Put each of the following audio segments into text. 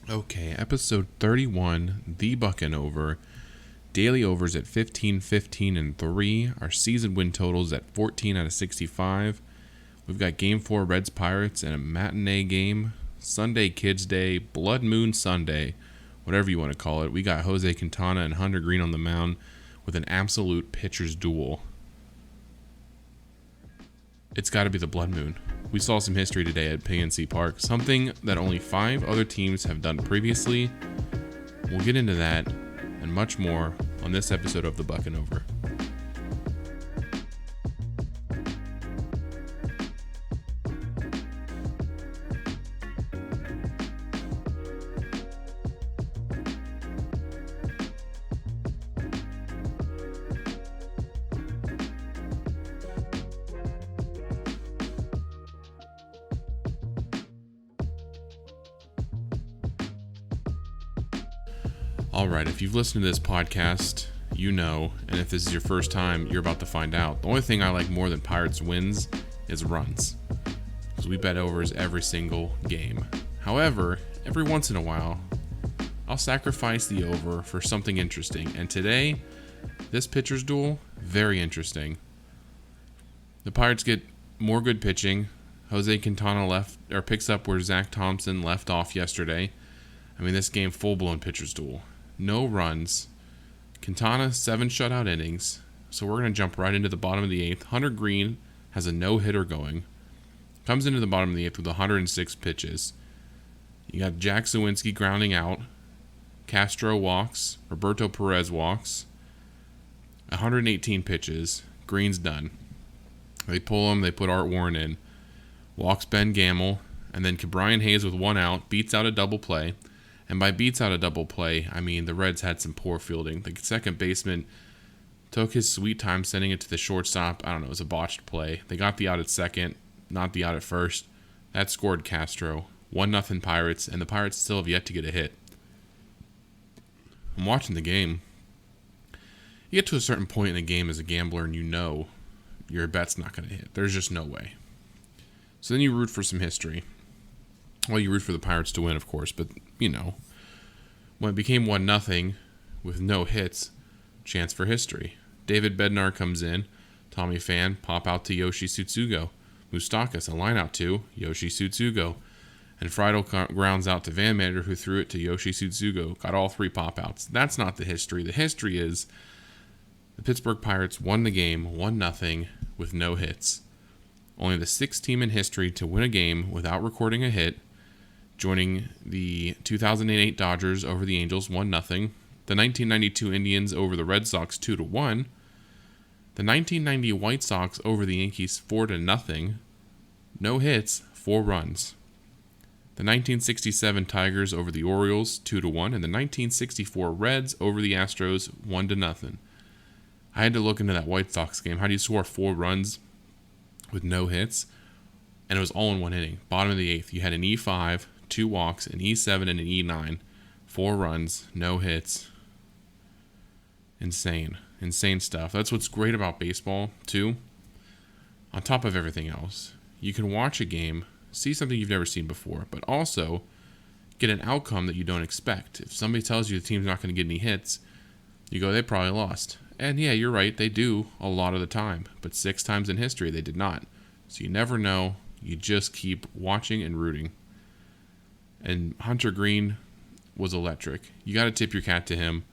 Okay, episode 31, The Bucnover. Daily overs at 15, 15, and 3. Our season win totals at 14 out of 65. We've got Game 4 Reds Pirates and a matinee game. Sunday Kids Day, Blood Moon Sunday, whatever you want to call it. We got Jose Quintana and Hunter Greene on the mound with an absolute pitcher's duel. It's got to be the Blood Moon. We saw some history today at PNC Park, something that only 5 other teams have done previously. We'll get into that and much more on this episode of the Bucnover. Alright, if you've listened to this podcast, you know, and if this is your first time, you're about to find out. The only thing I like more than Pirates wins is runs, because we bet overs every single game. However, every once in a while, I'll sacrifice the over for something interesting, and today, this pitcher's duel, very interesting. The Pirates get more good pitching. Jose Quintana picks up where Zach Thompson left off yesterday. I mean, this game, full-blown pitcher's duel. No runs. Quintana, 7 shutout innings. So we're going to jump right into the bottom of the 8th. Hunter Greene has a no-hitter going. Comes into the bottom of the 8th with 106 pitches. You got Jack Sawinski grounding out. Castro walks. Roberto Perez walks. 118 pitches. Greene's done. They pull him. They put Art Warren in. Walks Ben Gamel. And then Brian Hayes with 1 out. Beats out a double play. And by beats out a double play, I mean the Reds had some poor fielding. The second baseman took his sweet time sending it to the shortstop. I don't know, it was a botched play. They got the out at second, not the out at first. That scored Castro. 1-0 Pirates, and the Pirates still have yet to get a hit. I'm watching the game. You get to a certain point in the game as a gambler and you know your bet's not going to hit. There's just no way. So then you root for some history. Well, you root for the Pirates to win, of course, but, you know, when it became 1-0 with no hits, chance for history. David Bednar comes in, Tommy Pham, pop out to Yoshi Tsutsugo. Moustakas, a line out to Yoshi Tsutsugo. And Friedel grounds out to Van Mander, who threw it to Yoshi Tsutsugo. Got all 3 pop outs. That's not the history. The history is the Pittsburgh Pirates won the game 1-0 with no hits. Only the 6th team in history to win a game without recording a hit, joining the 2008 Dodgers over the Angels 1-0, the 1992 Indians over the Red Sox 2-1, the 1990 White Sox over the Yankees 4-0, no hits, 4 runs. The 1967 Tigers over the Orioles 2-1, and the 1964 Reds over the Astros 1-0. I had to look into that White Sox game. How do you score 4 runs with no hits? And it was all in 1 inning. Bottom of the 8th, you had an E5, 2 walks, an E7, and an E9. 4 runs, no hits. Insane stuff. That's what's great about baseball, too. On top of everything else, you can watch a game, see something you've never seen before, but also get an outcome that you don't expect. If somebody tells you the team's not going to get any hits, you go, they probably lost. And yeah, you're right, they do a lot of the time. But 6 times in history, they did not. So you never know. You just keep watching and rooting. And Hunter Greene was electric. You got to tip your cap to him.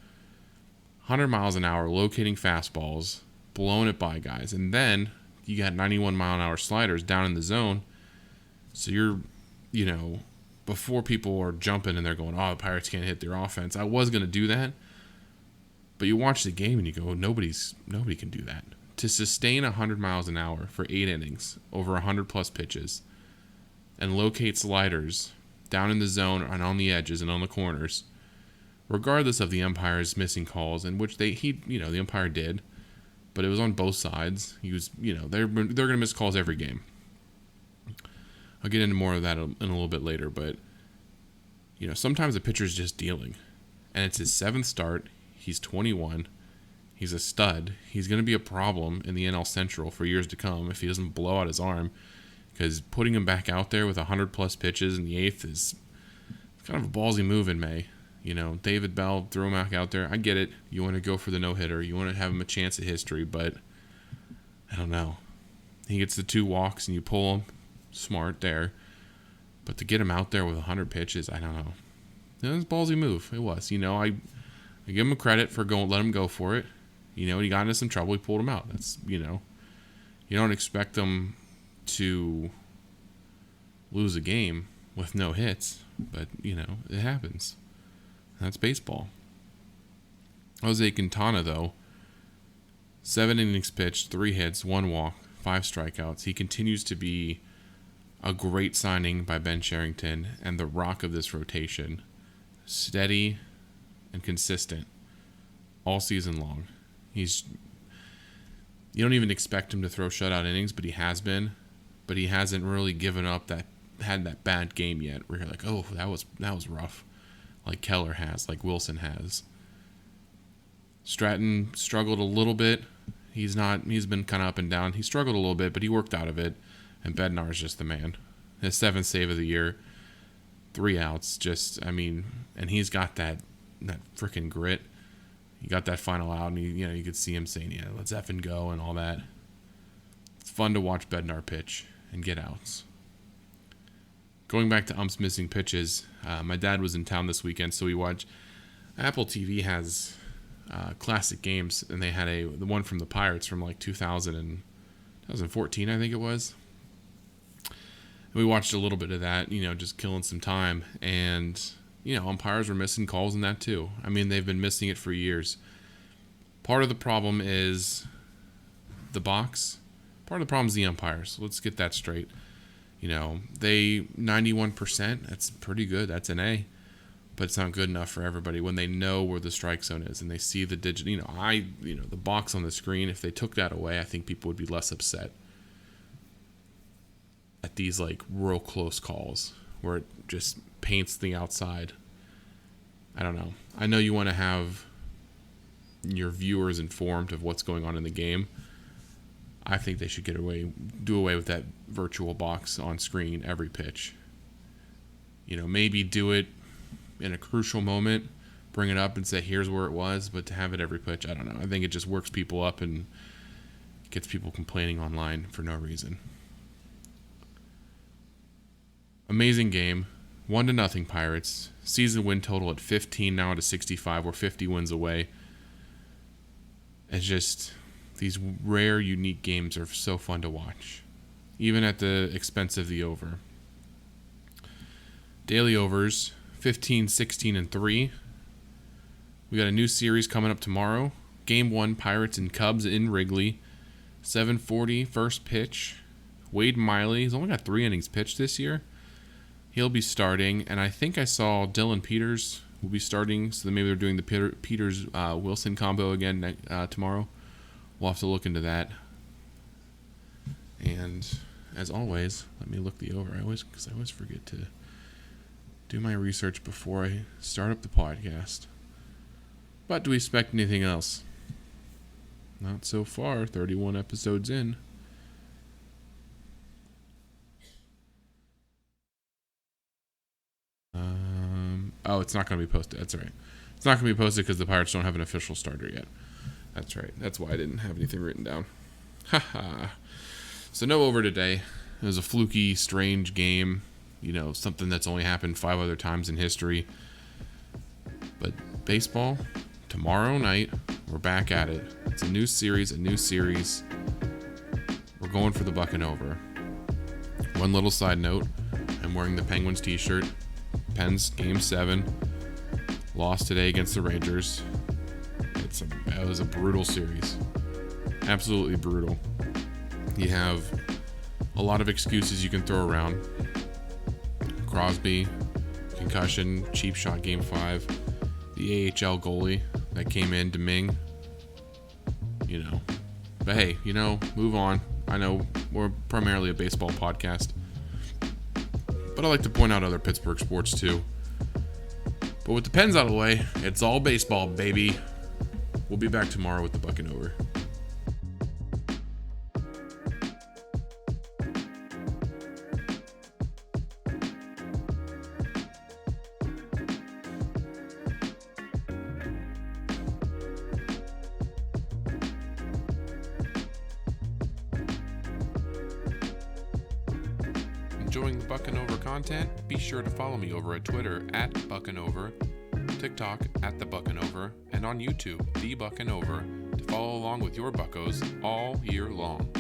100 miles an hour, locating fastballs, blowing it by guys. And then you got 91 mile an hour sliders down in the zone. So you're, before people are jumping and they're going, oh, the Pirates can't hit their offense. I was going to do that. But you watch the game and you go, nobody can do that. To sustain 100 miles an hour for 8 innings, over 100 plus pitches, and locate sliders down in the zone and on the edges and on the corners, regardless of the umpire's missing calls, in which the umpire did, but it was on both sides. He was, they're going to miss calls every game. I'll get into more of that in a little bit later, but sometimes the pitcher's just dealing, and it's his 7th start. He's 21. He's a stud. He's going to be a problem in the NL Central for years to come if he doesn't blow out his arm, because putting him back out there with 100 plus pitches in the 8th is kind of a ballsy move in May. You know, David Bell, throw him back out there. I get it. You want to go for the no-hitter. You want to have him a chance at history, but I don't know. He gets the 2 walks and you pull him. Smart there. But to get him out there with 100 pitches, I don't know. It was a ballsy move. It was. You know, I give him credit for let him go for it. You know, he got into some trouble. He pulled him out. That's, you know, you don't expect them to lose a game with no hits. But, you know, it happens. That's baseball. Jose Quintana, though, 7 innings pitched, 3 hits, 1 walk, 5 strikeouts. He continues to be a great signing by Ben Cherington and the rock of this rotation. Steady and consistent all season long. You don't even expect him to throw shutout innings, but he has been. But he hasn't really given up had that bad game yet where you're like, oh, that was rough. Like Keller has, like Wilson has. Stratton struggled a little bit. He's been kind of up and down. He struggled a little bit, but he worked out of it. And Bednar's just the man. His 7th save of the year, 3 outs. And he's got that freaking grit. He got that final out, and you could see him saying, "Yeah, let's effing go," and all that. It's fun to watch Bednar pitch and get outs. Going back to umps missing pitches, my dad was in town this weekend, so we watched. Apple TV has classic games, and they had the one from the Pirates from like 2014, I think it was. And we watched a little bit of that, just killing some time. And, umpires were missing calls in that too. I mean, they've been missing it for years. Part of the problem is the box. Part of the problem is the umpires. Let's get that straight. They 91%, that's pretty good. That's an A. But it's not good enough for everybody when they know where the strike zone is and they see the the box on the screen. If they took that away, I think people would be less upset at these like real close calls where it just paints the outside. I don't know. I know you want to have your viewers informed of what's going on in the game. I think they should do away with that virtual box on screen every pitch. Maybe do it in a crucial moment, bring it up and say, here's where it was, but to have it every pitch, I don't know. I think it just works people up and gets people complaining online for no reason. Amazing game. 1-0 Pirates. Season win total at 15, now to 65. We're 50 wins away. It's just, these rare, unique games are so fun to watch, even at the expense of the over. Daily overs, 15, 16, and 3. We got a new series coming up tomorrow. Game 1, Pirates and Cubs in Wrigley. 7:40, first pitch. Wade Miley, he's only got 3 innings pitched this year. He'll be starting, and I think I saw Dylan Peters will be starting, so maybe they're doing the Peters-Wilson combo again tomorrow. We'll have to look into that. And as always, let me look the over. Because I always forget to do my research before I start up the podcast. But do we expect anything else? Not so far. 31 episodes in. It's not going to be posted. That's right. It's not going to be posted because the Pirates don't have an official starter yet. That's right. That's why I didn't have anything written down. Haha. So no over today. It was a fluky, strange game. Something that's only happened 5 other times in history. But baseball, tomorrow night, we're back at it. It's a new series. We're going for the Bucnover. One little side note, I'm wearing the Penguins t-shirt. Pens, Game 7. Lost today against the Rangers. It was a brutal series. Absolutely brutal. You have a lot of excuses you can throw around. Crosby, concussion, cheap shot Game 5. The AHL goalie that came in, Deming. But hey, move on. I know we're primarily a baseball podcast. But I like to point out other Pittsburgh sports too. But with the Pens out of the way, it's all baseball, baby. We'll be back tomorrow with the Bucnover. enjoying the Bucnover content, be sure to follow me over at Twitter at Bucnover, TikTok at the Bucnover, and on YouTube, The Bucnover, to follow along with your buckos all year long.